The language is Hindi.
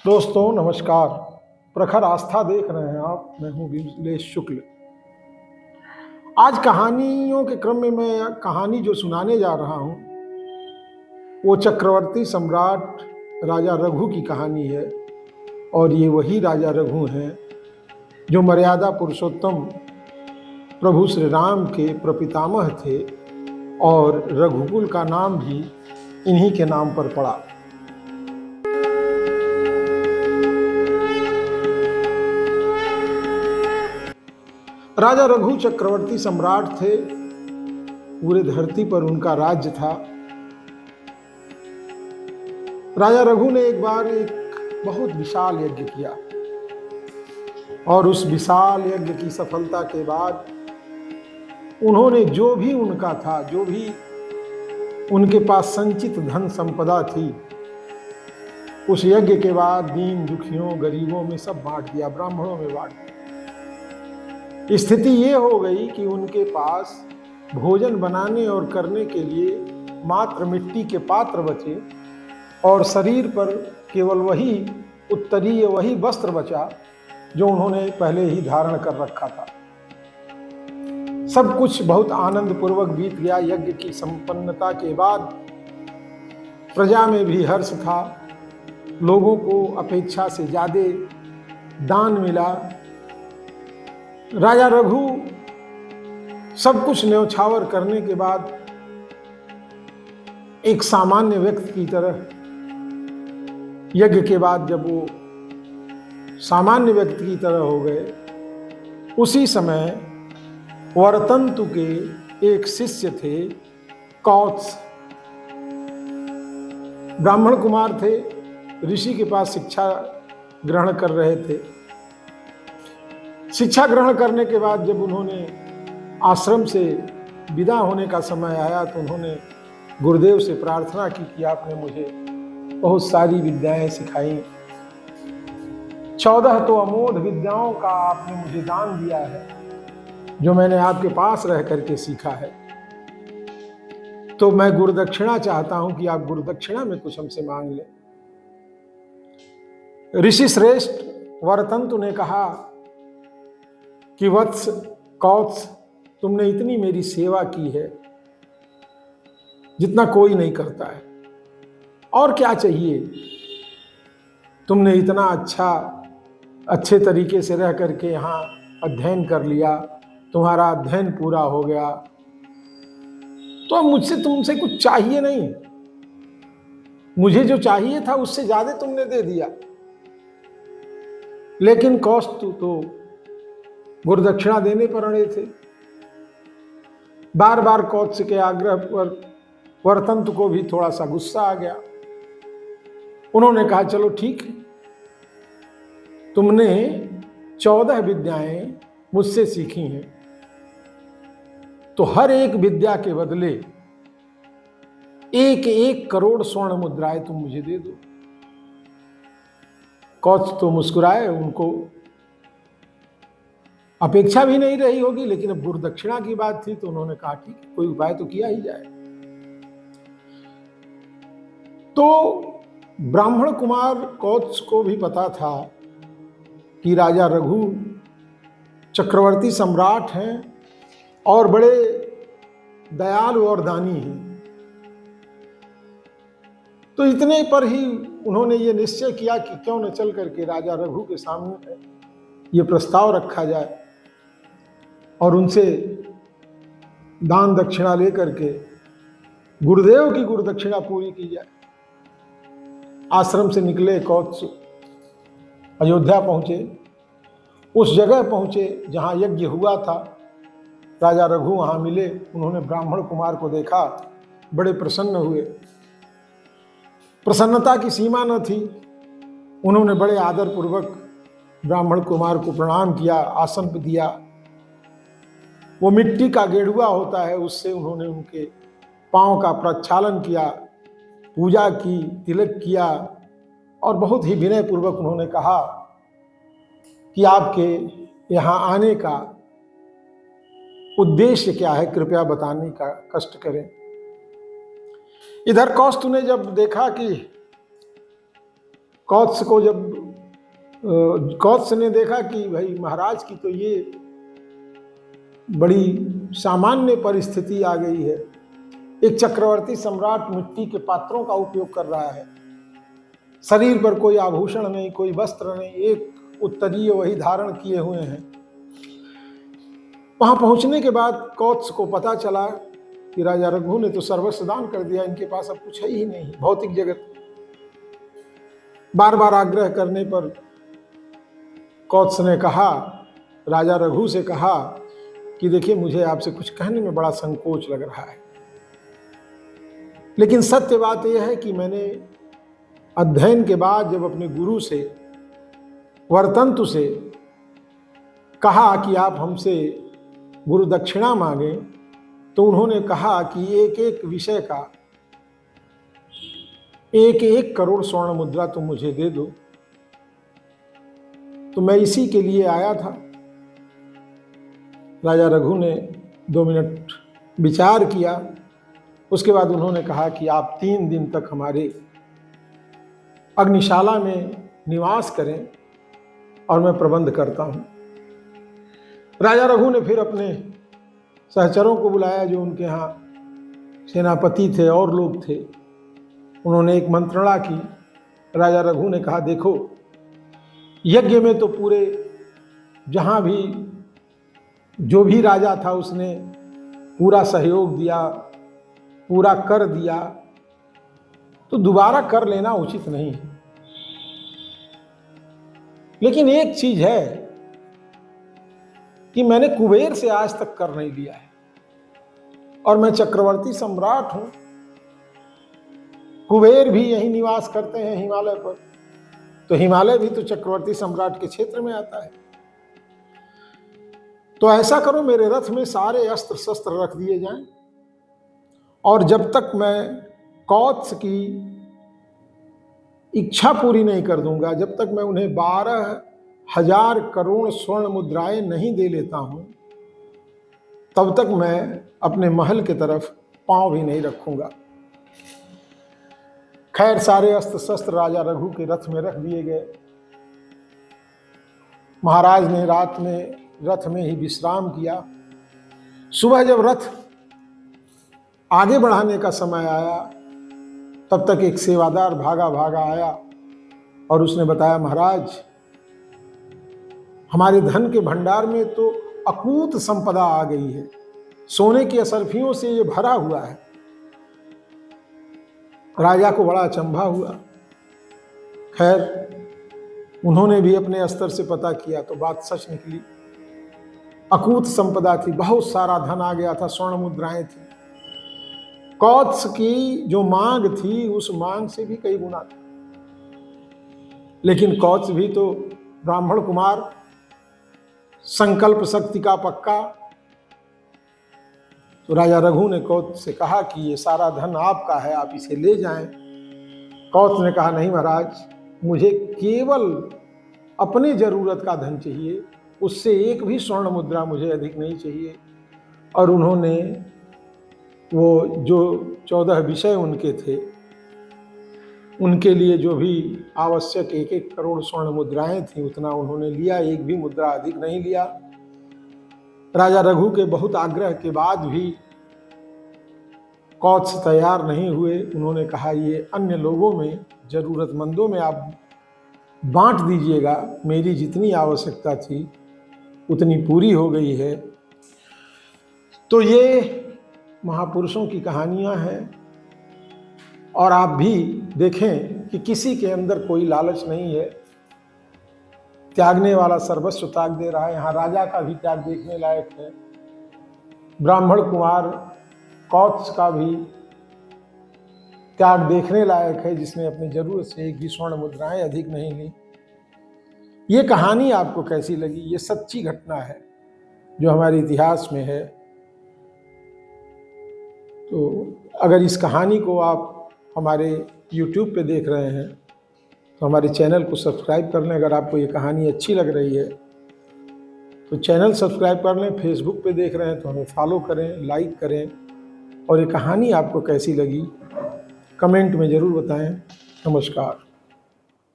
दोस्तों नमस्कार। प्रखर आस्था देख रहे हैं आप। मैं हूं विमलेश शुक्ल। आज कहानियों के क्रम में मैं कहानी जो सुनाने जा रहा हूं वो चक्रवर्ती सम्राट राजा रघु की कहानी है। और ये वही राजा रघु हैं जो मर्यादा पुरुषोत्तम प्रभु श्री राम के प्रपितामह थे और रघुकुल का नाम भी इन्हीं के नाम पर पड़ा। राजा रघु चक्रवर्ती सम्राट थे। पूरे धरती पर उनका राज्य था। राजा रघु ने एक बार एक बहुत विशाल यज्ञ किया और उस विशाल यज्ञ की सफलता के बाद उन्होंने जो भी उनका था, जो भी उनके पास संचित धन संपदा थी, उस यज्ञ के बाद दीन दुखियों गरीबों में सब बांट दिया, ब्राह्मणों में बांट दिया। स्थिति ये हो गई कि उनके पास भोजन बनाने और करने के लिए मात्र मिट्टी के पात्र बचे और शरीर पर केवल वही उत्तरीय वही वस्त्र बचा जो उन्होंने पहले ही धारण कर रखा था। सब कुछ बहुत आनंद पूर्वक बीत गया। यज्ञ की संपन्नता के बाद प्रजा में भी हर्ष था। लोगों को अपेक्षा से ज्यादा दान मिला। राजा रघु सब कुछ न्यौछावर करने के बाद एक सामान्य व्यक्ति की तरह, यज्ञ के बाद जब वो सामान्य व्यक्ति की तरह हो गए, उसी समय वरतंतु के एक शिष्य थे, कौत्स। ब्राह्मण कुमार थे, ऋषि के पास शिक्षा ग्रहण कर रहे थे। शिक्षा ग्रहण करने के बाद जब उन्होंने आश्रम से विदा होने का समय आया तो उन्होंने गुरुदेव से प्रार्थना की कि आपने मुझे बहुत सारी विद्याएं सिखाई। 14 तो अमोघ विद्याओं का आपने मुझे दान दिया है जो मैंने आपके पास रह करके सीखा है। तो मैं गुरुदक्षिणा चाहता हूं कि आप गुरुदक्षिणा में कुछ हमसे मांग लें। ऋषि श्रेष्ठ वरतंतु ने कहा कि वत्स कौत्स, तुमने इतनी मेरी सेवा की है जितना कोई नहीं करता है, और क्या चाहिए। तुमने इतना अच्छे तरीके से रह करके यहाँ अध्ययन कर लिया, तुम्हारा अध्ययन पूरा हो गया, तो अब मुझसे तुमसे कुछ चाहिए नहीं। मुझे जो चाहिए था उससे ज्यादा तुमने दे दिया। लेकिन कौत्स तो गुरुदक्षिणा देने पर अड़े थे। बार बार कौत्स के आग्रह पर वरतंतु को भी थोड़ा सा गुस्सा आ गया। उन्होंने कहा चलो ठीक है, तुमने 14 विद्याएं मुझसे सीखी हैं, तो हर एक विद्या के बदले 1-1 करोड़ स्वर्ण मुद्राएं तुम मुझे दे दो। कौत्स तो मुस्कुराए, उनको अपेक्षा भी नहीं रही होगी, लेकिन अब गुरुदक्षिणा की बात थी तो उन्होंने कहा ठीक है, कोई उपाय तो किया ही जाए। तो ब्राह्मण कुमार कौत्स को भी पता था कि राजा रघु चक्रवर्ती सम्राट हैं और बड़े दयालु और दानी हैं। तो इतने पर ही उन्होंने ये निश्चय किया कि क्यों न चल करके राजा रघु के सामने ये प्रस्ताव रखा जाए और उनसे दान दक्षिणा लेकर के गुरुदेव की गुरुदक्षिणा पूरी की जाए। आश्रम से निकले कौत्स, अयोध्या पहुंचे, उस जगह पहुंचे जहां यज्ञ हुआ था। राजा रघु वहां मिले। उन्होंने ब्राह्मण कुमार को देखा, बड़े प्रसन्न हुए। प्रसन्नता की सीमा न थी। उन्होंने बड़े आदर पूर्वक ब्राह्मण कुमार को प्रणाम किया, आसन दिया। वो मिट्टी का गेड़ुआ होता है, उससे उन्होंने उनके पांव का प्रक्षालन किया, पूजा की, तिलक किया और बहुत ही विनय पूर्वक उन्होंने कहा कि आपके यहाँ आने का उद्देश्य क्या है, कृपया बताने का कष्ट करें। इधर कौत्स ने जब देखा कि कौत्स को जब कौत्स ने देखा कि भाई महाराज की तो ये बड़ी सामान्य परिस्थिति आ गई है। एक चक्रवर्ती सम्राट मिट्टी के पात्रों का उपयोग कर रहा है, शरीर पर कोई आभूषण नहीं, कोई वस्त्र नहीं, एक उत्तरीय वही धारण किए हुए हैं। वहां पहुंचने के बाद कौत्स को पता चला कि राजा रघु ने तो सर्वस्व दान कर दिया, इनके पास अब कुछ है ही नहीं, भौतिक जगत। बार बार आग्रह करने पर कौत्स ने कहा, राजा रघु से कहा कि देखिए मुझे आपसे कुछ कहने में बड़ा संकोच लग रहा है, लेकिन सत्य बात यह है कि मैंने अध्ययन के बाद जब अपने गुरु से, वर्तंतु से कहा कि आप हमसे गुरु दक्षिणा मांगे, तो उन्होंने कहा कि एक एक विषय का 1-1 करोड़ स्वर्ण मुद्रा तुम मुझे दे दो। तो मैं इसी के लिए आया था। राजा रघु ने 2 मिनट विचार किया, उसके बाद उन्होंने कहा कि आप 3 दिन तक हमारे अग्निशाला में निवास करें और मैं प्रबंध करता हूं। राजा रघु ने फिर अपने सहचरों को बुलाया जो उनके यहाँ सेनापति थे और लोग थे। उन्होंने एक मंत्रणा की। राजा रघु ने कहा, देखो यज्ञ में तो पूरे जहाँ भी जो भी राजा था उसने पूरा सहयोग दिया, पूरा कर दिया, तो दोबारा कर लेना उचित नहीं है। लेकिन एक चीज है कि मैंने कुबेर से आज तक कर नहीं लिया है, और मैं चक्रवर्ती सम्राट हूं। कुबेर भी यही निवास करते हैं हिमालय पर, तो हिमालय भी तो चक्रवर्ती सम्राट के क्षेत्र में आता है। तो ऐसा करो, मेरे रथ में सारे अस्त्र शस्त्र रख दिए जाएं, और जब तक मैं कौत्स की इच्छा पूरी नहीं कर दूंगा, जब तक मैं उन्हें 12,000 करोड़ स्वर्ण मुद्राएं नहीं दे लेता हूं, तब तक मैं अपने महल की तरफ पांव भी नहीं रखूंगा। खैर, सारे अस्त्र शस्त्र राजा रघु के रथ में रख दिए गए। महाराज ने रात में रथ में ही विश्राम किया। सुबह जब रथ आगे बढ़ाने का समय आया, तब तक एक सेवादार भागा भागा आया और उसने बताया, महाराज हमारे धन के भंडार में तो अकूत संपदा आ गई है, सोने की असरफियों से ये भरा हुआ है। राजा को बड़ा अचंभा हुआ। खैर, उन्होंने भी अपने स्तर से पता किया तो बात सच निकली। अकूत संपदा थी, बहुत सारा धन आ गया था, स्वर्ण मुद्राएं थी। कौत्स की जो मांग थी उस मांग से भी कई गुना था। लेकिन कौत्स भी तो ब्राह्मण कुमार, संकल्प शक्ति का पक्का। तो राजा रघु ने कौत्स से कहा कि ये सारा धन आपका है, आप इसे ले जाएं। कौत्स ने कहा, नहीं महाराज, मुझे केवल अपनी जरूरत का धन चाहिए, उससे एक भी स्वर्ण मुद्रा मुझे अधिक नहीं चाहिए। और उन्होंने वो जो 14 विषय उनके थे, उनके लिए जो भी आवश्यक 1-1 करोड़ स्वर्ण मुद्राएं थी, उतना उन्होंने लिया, एक भी मुद्रा अधिक नहीं लिया। राजा रघु के बहुत आग्रह के बाद भी कौत्स तैयार नहीं हुए। उन्होंने कहा, ये अन्य लोगों में, जरूरतमंदों में आप बांट दीजिएगा, मेरी जितनी आवश्यकता थी उतनी पूरी हो गई है। तो ये महापुरुषों की कहानियां हैं, और आप भी देखें कि किसी के अंदर कोई लालच नहीं है। त्यागने वाला सर्वस्व त्याग दे रहा है। यहाँ राजा का भी त्याग देखने लायक है, ब्राह्मण कुमार कौत्स का भी त्याग देखने लायक है, जिसने अपनी जरूरत से एक भी स्वर्ण मुद्राएं अधिक नहीं ली। ये कहानी आपको कैसी लगी? ये सच्ची घटना है जो हमारे इतिहास में है। तो अगर इस कहानी को आप हमारे YouTube पे देख रहे हैं तो हमारे चैनल को सब्सक्राइब कर लें। अगर आपको ये कहानी अच्छी लग रही है तो चैनल सब्सक्राइब कर लें। फेसबुक पे देख रहे हैं तो हमें फॉलो करें, लाइक करें। और ये कहानी आपको कैसी लगी कमेंट में ज़रूर बताएं। नमस्कार।